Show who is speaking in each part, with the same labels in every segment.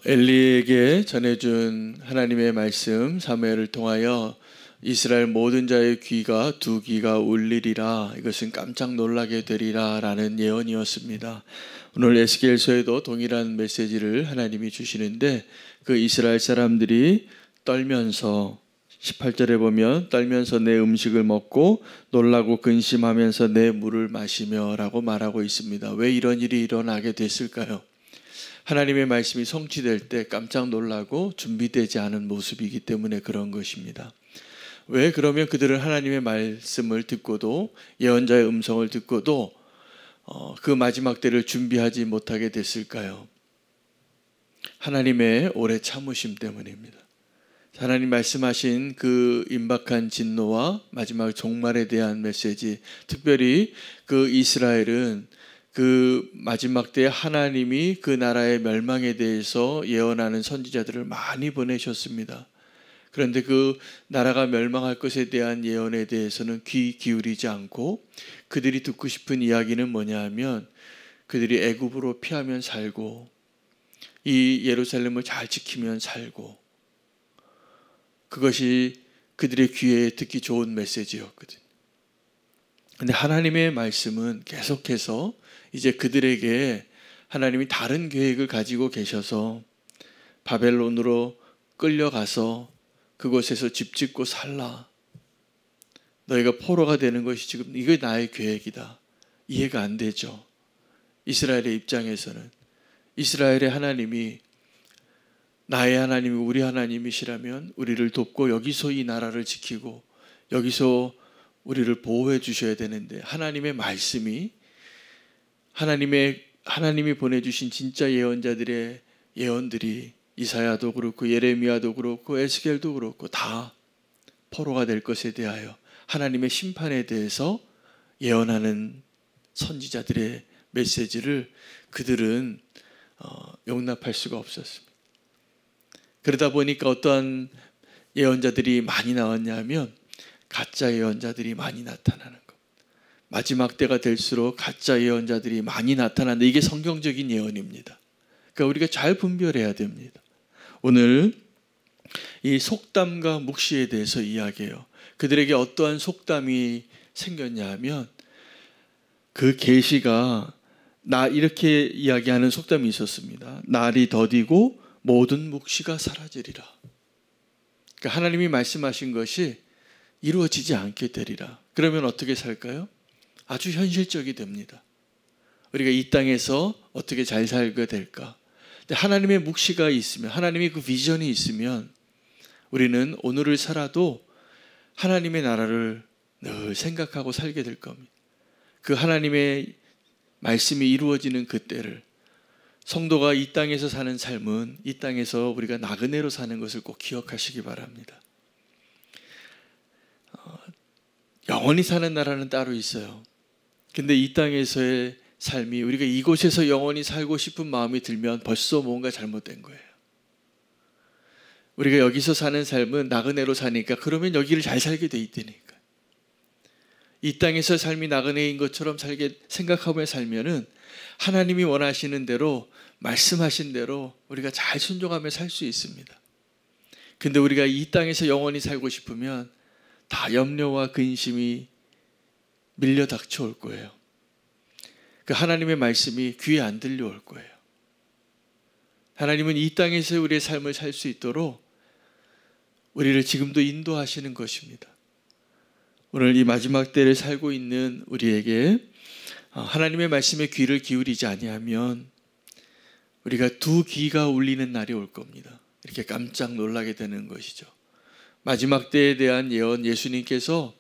Speaker 1: 엘리에게 전해준 하나님의 말씀 사무엘을 통하여 이스라엘 모든 자의 귀가 두 귀가 울리리라, 이것은 깜짝 놀라게 되리라 라는 예언이었습니다. 오늘 에스겔서에도 동일한 메시지를 하나님이 주시는데, 그 이스라엘 사람들이 떨면서 18절에 보면 떨면서 내 음식을 먹고 놀라고 근심하면서 내 물을 마시며 라고 말하고 있습니다. 왜 이런 일이 일어나게 됐을까요? 하나님의 말씀이 성취될 때 깜짝 놀라고 준비되지 않은 모습이기 때문에 그런 것입니다. 왜 그러면 그들은 하나님의 말씀을 듣고도, 예언자의 음성을 듣고도 그 마지막 때를 준비하지 못하게 됐을까요? 하나님의 오래 참으심 때문입니다. 하나님 말씀하신 그 임박한 진노와 마지막 종말에 대한 메시지, 특별히 그 이스라엘은 그 마지막 때에 하나님이 그 나라의 멸망에 대해서 예언하는 선지자들을 많이 보내셨습니다. 그런데 그 나라가 멸망할 것에 대한 예언에 대해서는 귀 기울이지 않고, 그들이 듣고 싶은 이야기는 뭐냐 하면 그들이 애굽으로 피하면 살고 이 예루살렘을 잘 지키면 살고, 그것이 그들의 귀에 듣기 좋은 메시지였거든요. 그런데 하나님의 말씀은 계속해서 이제 그들에게 하나님이 다른 계획을 가지고 계셔서 바벨론으로 끌려가서 그곳에서 집 짓고 살라, 너희가 포로가 되는 것이 지금 이게 나의 계획이다. 이해가 안 되죠. 이스라엘의 입장에서는 이스라엘의 하나님이 나의 하나님이 우리 하나님이시라면 우리를 돕고 여기서 이 나라를 지키고 여기서 우리를 보호해 주셔야 되는데, 하나님의 말씀이 하나님이 보내주신 진짜 예언자들의 예언들이 이사야도 그렇고 예레미야도 그렇고 에스겔도 그렇고 다 포로가 될 것에 대하여 하나님의 심판에 대해서 예언하는 선지자들의 메시지를 그들은 용납할 수가 없었습니다. 그러다 보니까 어떠한 예언자들이 많이 나왔냐면 가짜 예언자들이 많이 나타나는 것. 마지막 때가 될수록 가짜 예언자들이 많이 나타난다. 이게 성경적인 예언입니다. 그러니까 우리가 잘 분별해야 됩니다. 오늘 이 속담과 묵시에 대해서 이야기해요. 그들에게 어떠한 속담이 생겼냐 하면 그 계시가 이렇게 이야기하는 속담이 있었습니다. 날이 더디고 모든 묵시가 사라지리라. 그러니까 하나님이 말씀하신 것이 이루어지지 않게 되리라. 그러면 어떻게 살까요? 아주 현실적이 됩니다. 우리가 이 땅에서 어떻게 잘 살게 될까? 하나님의 묵시가 있으면, 하나님의 그 비전이 있으면 우리는 오늘을 살아도 하나님의 나라를 늘 생각하고 살게 될 겁니다. 그 하나님의 말씀이 이루어지는 그 때를, 성도가 이 땅에서 사는 삶은 이 땅에서 우리가 나그네로 사는 것을 꼭 기억하시기 바랍니다. 영원히 사는 나라는 따로 있어요. 근데 이 땅에서의 삶이, 우리가 이곳에서 영원히 살고 싶은 마음이 들면 벌써 뭔가 잘못된 거예요. 우리가 여기서 사는 삶은 나그네로 사니까 그러면 여기를 잘 살게 돼 있다니까. 이 땅에서 삶이 나그네인 것처럼 생각하며 살면은 하나님이 원하시는 대로, 말씀하신 대로 우리가 잘 순종하며 살 수 있습니다. 근데 우리가 이 땅에서 영원히 살고 싶으면 다 염려와 근심이 밀려 닥쳐올 거예요. 그 하나님의 말씀이 귀에 안 들려올 거예요. 하나님은 이 땅에서 우리의 삶을 살 수 있도록 우리를 지금도 인도하시는 것입니다. 오늘 이 마지막 때를 살고 있는 우리에게 하나님의 말씀에 귀를 기울이지 아니하면 우리가 두 귀가 울리는 날이 올 겁니다. 이렇게 깜짝 놀라게 되는 것이죠. 마지막 때에 대한 예언, 예수님께서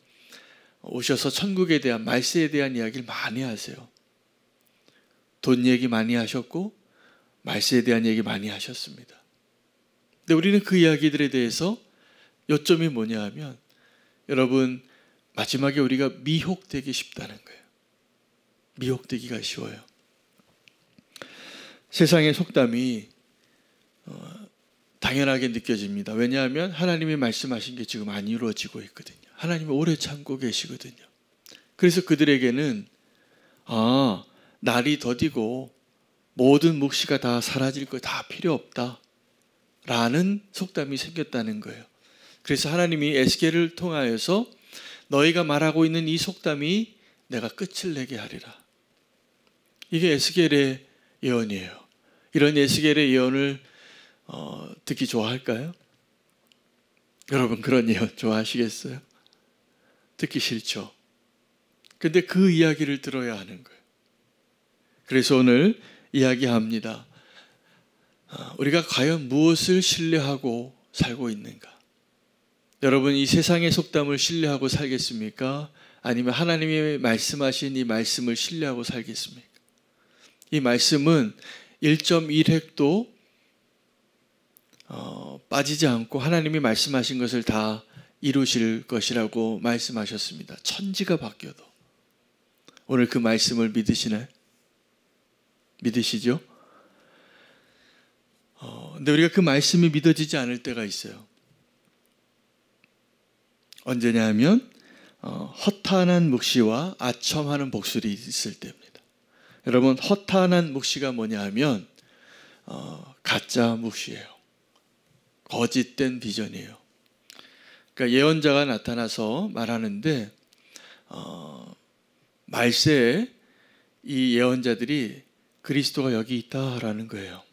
Speaker 1: 오셔서 천국에 대한, 말세에 대한 이야기를 많이 하세요. 돈 얘기 많이 하셨고 말세에 대한 얘기 많이 하셨습니다. 근데 우리는 그 이야기들에 대해서 요점이 뭐냐 하면, 여러분, 마지막에 우리가 미혹되기 쉽다는 거예요. 미혹되기가 쉬워요. 세상의 속담이 당연하게 느껴집니다. 왜냐하면 하나님이 말씀하신 게 지금 안 이루어지고 있거든요. 하나님이 오래 참고 계시거든요. 그래서 그들에게는 날이 더디고 모든 묵시가 다 사라질 거 다 필요 없다 라는 속담이 생겼다는 거예요. 그래서 하나님이 에스겔을 통하여서 너희가 말하고 있는 이 속담이 내가 끝을 내게 하리라. 이게 에스겔의 예언이에요. 이런 에스겔의 예언을 듣기 좋아할까요? 여러분 그런 예언 좋아하시겠어요? 듣기 싫죠. 근데 그 이야기를 들어야 하는 거예요. 그래서 오늘 이야기합니다. 우리가 과연 무엇을 신뢰하고 살고 있는가? 여러분 이 세상의 속담을 신뢰하고 살겠습니까? 아니면 하나님이 말씀하신 이 말씀을 신뢰하고 살겠습니까? 이 말씀은 1.1획도 빠지지 않고 하나님이 말씀하신 것을 다 이루실 것이라고 말씀하셨습니다. 천지가 바뀌어도. 오늘 그 말씀을 믿으시나요? 믿으시죠? 근데 우리가 그 말씀이 믿어지지 않을 때가 있어요. 언제냐 하면 허탄한 묵시와 아첨하는 복술이 있을 때입니다. 여러분 허탄한 묵시가 뭐냐 하면 가짜 묵시예요. 거짓된 비전이에요. 그러니까 예언자가 나타나서 말하는데 말세에 이 예언자들이 그리스도가 여기 있다라는 거예요.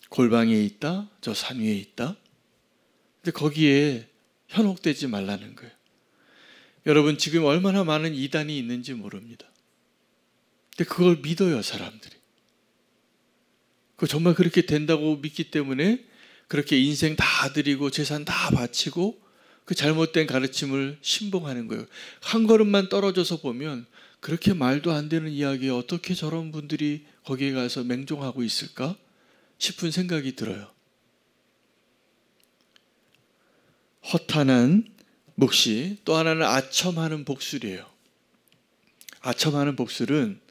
Speaker 1: 골방에 있다, 저 산 위에 있다. 근데 거기에 현혹되지 말라는 거예요. 여러분 지금 얼마나 많은 이단이 있는지 모릅니다. 근데 그걸 믿어요 사람들이. 그 정말 그렇게 된다고 믿기 때문에 그렇게 인생 다 드리고 재산 다 바치고 그 잘못된 가르침을 신봉하는 거예요. 한 걸음만 떨어져서 보면 그렇게 말도 안 되는 이야기에 어떻게 저런 분들이 거기에 가서 맹종하고 있을까 싶은 생각이 들어요. 허탄한 묵시, 또 하나는 아첨하는 복술이에요. 아첨하는 복술은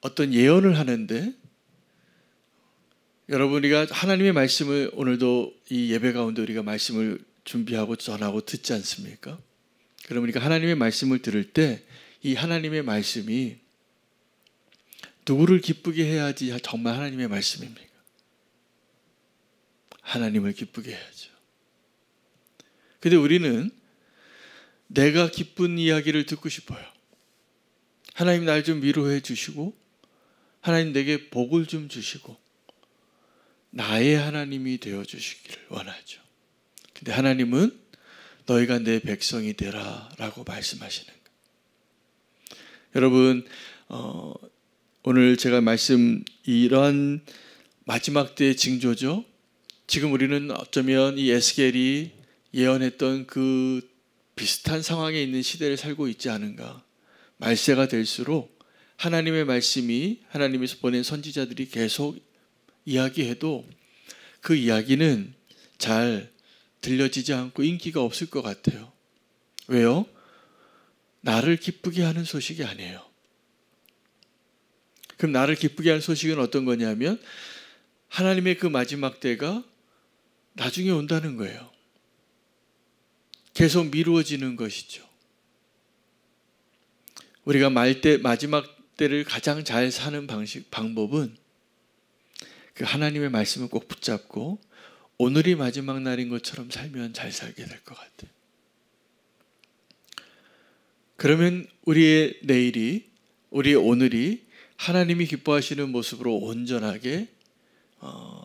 Speaker 1: 어떤 예언을 하는데 여러분 우리가 하나님의 말씀을 오늘도 이 예배 가운데 우리가 말씀을 준비하고 전하고 듣지 않습니까? 그럼 우리가 하나님의 말씀을 들을 때 이 하나님의 말씀이 누구를 기쁘게 해야지 정말 하나님의 말씀입니까? 하나님을 기쁘게 해야죠. 근데 우리는 내가 기쁜 이야기를 듣고 싶어요. 하나님 날 좀 위로해 주시고 하나님 내게 복을 좀 주시고 나의 하나님이 되어 주시기를 원하죠. 근데 하나님은 너희가 내 백성이 되라 라고 말씀하시는 거예요. 여러분 오늘 제가 말씀 이러한 마지막 때의 징조죠. 지금 우리는 어쩌면 이 에스겔이 예언했던 그 비슷한 상황에 있는 시대를 살고 있지 않은가. 말세가 될수록 하나님의 말씀이 하나님에서 보낸 선지자들이 계속 이야기해도 그 이야기는 잘 들려지지 않고 인기가 없을 것 같아요. 왜요? 나를 기쁘게 하는 소식이 아니에요. 그럼 나를 기쁘게 하는 소식은 어떤 거냐면 하나님의 그 마지막 때가 나중에 온다는 거예요. 계속 미루어지는 것이죠. 우리가 마지막 때를 가장 잘 사는 방법은 그 하나님의 말씀을 꼭 붙잡고 오늘이 마지막 날인 것처럼 살면 잘 살게 될 것 같아요. 그러면 우리의 내일이, 우리의 오늘이 하나님이 기뻐하시는 모습으로 온전하게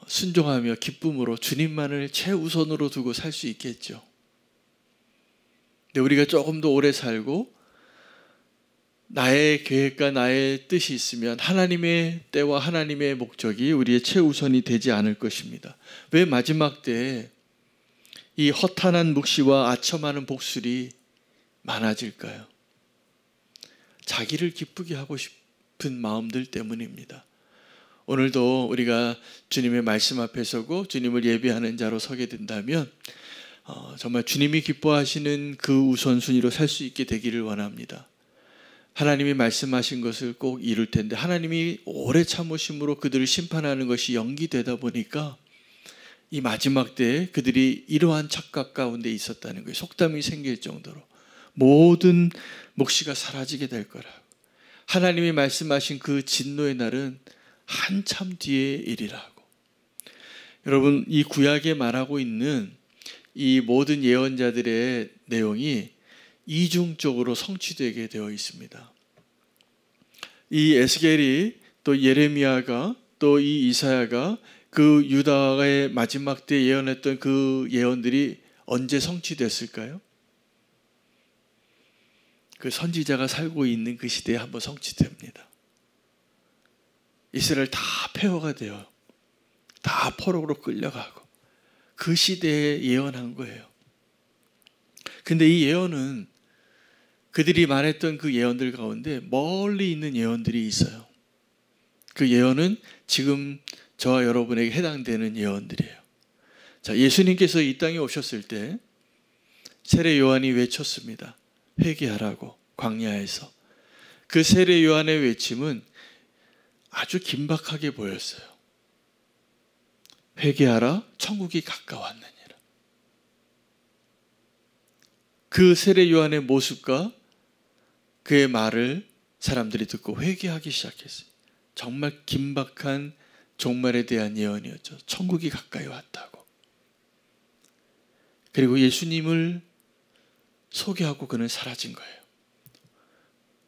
Speaker 1: 순종하며 기쁨으로 주님만을 최우선으로 두고 살 수 있겠죠. 근데 우리가 조금 더 오래 살고 나의 계획과 나의 뜻이 있으면 하나님의 때와 하나님의 목적이 우리의 최우선이 되지 않을 것입니다. 왜 마지막 때에 이 허탄한 묵시와 아첨하는 복술이 많아질까요? 자기를 기쁘게 하고 싶은 마음들 때문입니다. 오늘도 우리가 주님의 말씀 앞에 서고 주님을 예배하는 자로 서게 된다면 정말 주님이 기뻐하시는 그 우선순위로 살 수 있게 되기를 원합니다. 하나님이 말씀하신 것을 꼭 이룰 텐데 하나님이 오래 참으심으로 그들을 심판하는 것이 연기되다 보니까 이 마지막 때에 그들이 이러한 착각 가운데 있었다는 거예요. 속담이 생길 정도로 모든 묵시가 사라지게 될 거라고. 하나님이 말씀하신 그 진노의 날은 한참 뒤의 일이라고. 여러분, 이 구약에 말하고 있는 이 모든 예언자들의 내용이 이중적으로 성취되게 되어 있습니다. 이 에스겔이 또 예레미야가 또 이 이사야가 그 유다의 마지막 때 예언했던 그 예언들이 언제 성취됐을까요? 그 선지자가 살고 있는 그 시대에 한번 성취됩니다. 이스라엘 다 폐허가 되어 다 포로로 끌려가고 그 시대에 예언한 거예요. 근데 이 예언은 그들이 말했던 그 예언들 가운데 멀리 있는 예언들이 있어요. 그 예언은 지금 저와 여러분에게 해당되는 예언들이에요. 자, 예수님께서 이 땅에 오셨을 때 세례 요한이 외쳤습니다. 회개하라고, 광야에서. 그 세례 요한의 외침은 아주 긴박하게 보였어요. 회개하라, 천국이 가까웠느니라. 그 세례 요한의 모습과 그의 말을 사람들이 듣고 회개하기 시작했어요. 정말 긴박한 종말에 대한 예언이었죠. 천국이 가까이 왔다고. 그리고 예수님을 소개하고 그는 사라진 거예요.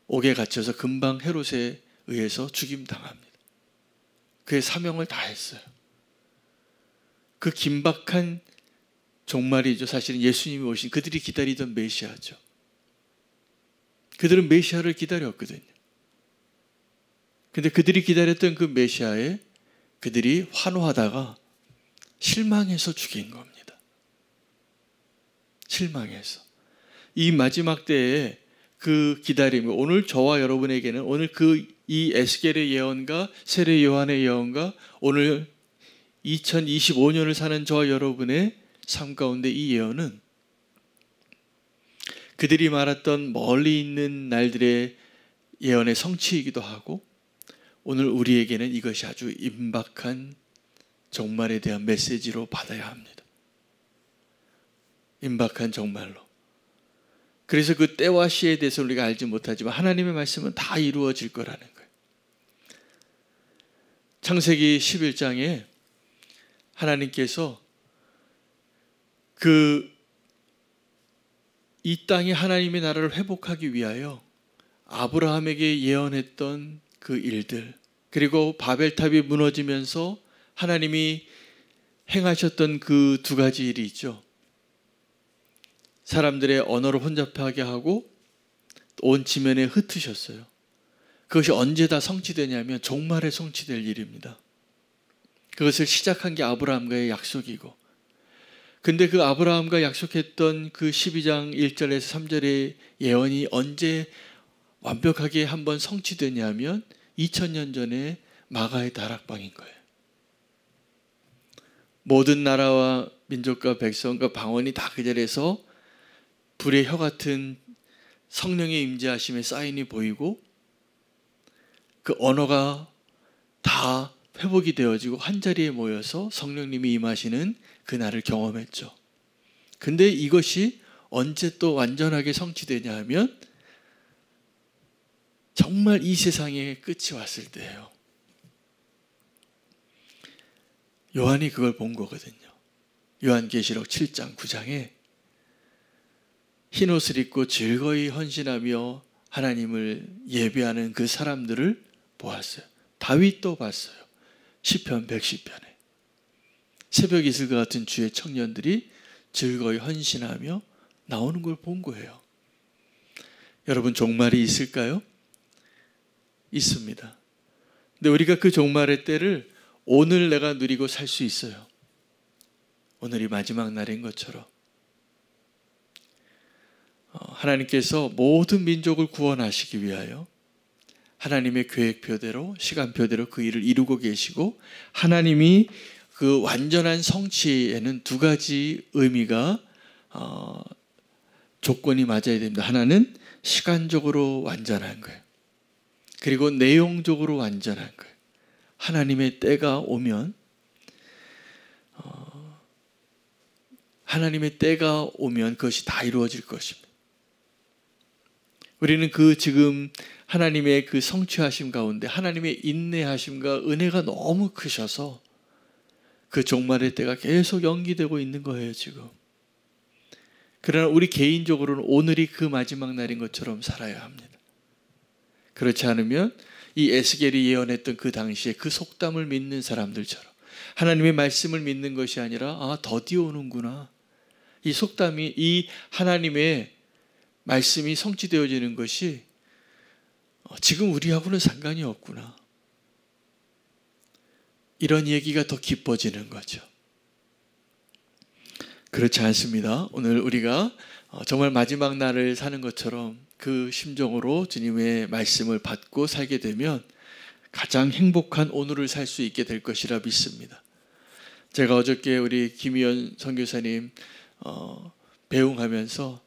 Speaker 1: 옥에 갇혀서 금방 헤롯에 의해서 죽임당합니다. 그의 사명을 다했어요. 그 긴박한 종말이죠. 사실은 예수님이 오신 그들이 기다리던 메시아죠. 그들은 메시아를 기다렸거든요. 근데 그들이 기다렸던 그 메시아에 그들이 환호하다가 실망해서 죽인 겁니다. 실망해서. 이 마지막 때에 그 기다림, 오늘 저와 여러분에게는 오늘 이 에스겔의 예언과 세례 요한의 예언과 오늘 2025년을 사는 저와 여러분의 삶 가운데 이 예언은 그들이 말했던 멀리 있는 날들의 예언의 성취이기도 하고 오늘 우리에게는 이것이 아주 임박한 종말에 대한 메시지로 받아야 합니다. 임박한 종말로. 그래서 그 때와 시에 대해서 우리가 알지 못하지만 하나님의 말씀은 다 이루어질 거라는 거예요. 창세기 11장에 하나님께서 이 땅에 하나님의 나라를 회복하기 위하여 아브라함에게 예언했던 그 일들, 그리고 바벨탑이 무너지면서 하나님이 행하셨던 그 두 가지 일이 있죠. 사람들의 언어를 혼잡하게 하고 온 지면에 흩으셨어요. 그것이 언제 다 성취되냐면 종말에 성취될 일입니다. 그것을 시작한 게 아브라함과의 약속이고, 근데 그 아브라함과 약속했던 그 12장 1절에서 3절의 예언이 언제 완벽하게 한번 성취되냐면 2000년 전에 마가의 다락방인 거예요. 모든 나라와 민족과 백성과 방언이 다 그 자리에서 불의 혀 같은 성령의 임재하심의 사인이 보이고 그 언어가 다 회복이 되어지고 한자리에 모여서 성령님이 임하시는 그날을 경험했죠. 근데 이것이 언제 또 완전하게 성취되냐 하면 정말 이 세상의 끝이 왔을 때예요. 요한이 그걸 본 거거든요. 요한계시록 7장 9장에 흰옷을 입고 즐거이 헌신하며 하나님을 예배하는 그 사람들을 보았어요. 다윗도 봤어요. 시편 110편에 새벽 이슬과 같은 주의 청년들이 즐거이 헌신하며 나오는 걸 본 거예요. 여러분, 종말이 있을까요? 있습니다. 근데 우리가 그 종말의 때를 오늘 내가 누리고 살 수 있어요. 오늘이 마지막 날인 것처럼. 하나님께서 모든 민족을 구원하시기 위하여 하나님의 계획표대로 시간표대로 그 일을 이루고 계시고, 하나님이 그 완전한 성취에는 두 가지 의미가 조건이 맞아야 됩니다. 하나는 시간적으로 완전한 거예요. 그리고 내용적으로 완전한 거예요. 하나님의 때가 오면 그것이 다 이루어질 것입니다. 우리는 그 지금 하나님의 그 성취하심 가운데 하나님의 인내하심과 은혜가 너무 크셔서 그 종말의 때가 계속 연기되고 있는 거예요, 지금. 그러나 우리 개인적으로는 오늘이 그 마지막 날인 것처럼 살아야 합니다. 그렇지 않으면 이 에스겔이 예언했던 그 당시에 그 속담을 믿는 사람들처럼 하나님의 말씀을 믿는 것이 아니라 더디 오는구나. 이 속담이 이 하나님의 말씀이 성취되어지는 것이 지금 우리하고는 상관이 없구나. 이런 얘기가 더 깊어지는 거죠. 그렇지 않습니다. 오늘 우리가 정말 마지막 날을 사는 것처럼 그 심정으로 주님의 말씀을 받고 살게 되면 가장 행복한 오늘을 살 수 있게 될 것이라 믿습니다. 제가 어저께 우리 김희연 선교사님 배웅하면서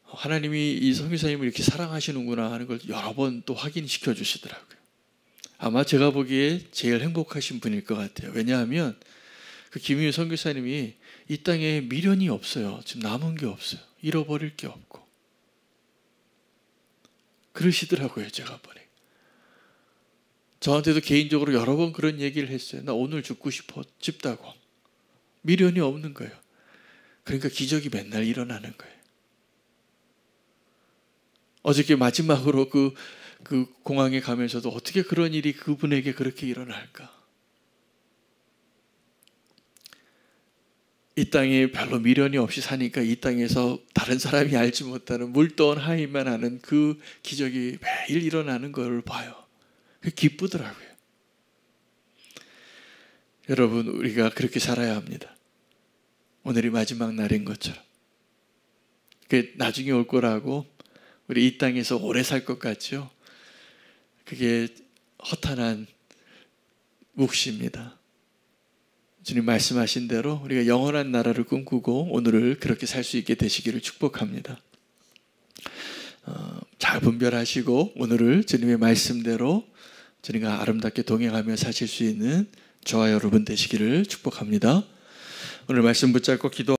Speaker 1: 하나님이 이 선교사님을 이렇게 사랑하시는구나 하는 걸 여러 번 또 확인시켜 주시더라고요. 아마 제가 보기에 제일 행복하신 분일 것 같아요. 왜냐하면 그 김희연 선교사님이 이 땅에 미련이 없어요. 지금 남은 게 없어요. 잃어버릴 게 없고. 그러시더라고요, 제가 보니. 저한테도 개인적으로 여러 번 그런 얘기를 했어요. 나 오늘 죽고 싶다고. 미련이 없는 거예요. 그러니까 기적이 맨날 일어나는 거예요. 어저께 마지막으로 그 공항에 가면서도 어떻게 그런 일이 그분에게 그렇게 일어날까? 이 땅에 별로 미련이 없이 사니까 이 땅에서 다른 사람이 알지 못하는 물떠온 하이만 하는 그 기적이 매일 일어나는 걸 봐요. 기쁘더라고요. 여러분, 우리가 그렇게 살아야 합니다. 오늘이 마지막 날인 것처럼. 그게 나중에 올 거라고 우리 이 땅에서 오래 살 것 같죠? 그게 허탄한 묵시입니다. 주님 말씀하신 대로 우리가 영원한 나라를 꿈꾸고 오늘을 그렇게 살 수 있게 되시기를 축복합니다. 잘 분별하시고 오늘을 주님의 말씀대로 주님과 아름답게 동행하며 사실 수 있는 저와 여러분 되시기를 축복합니다. 오늘 말씀 붙잡고 기도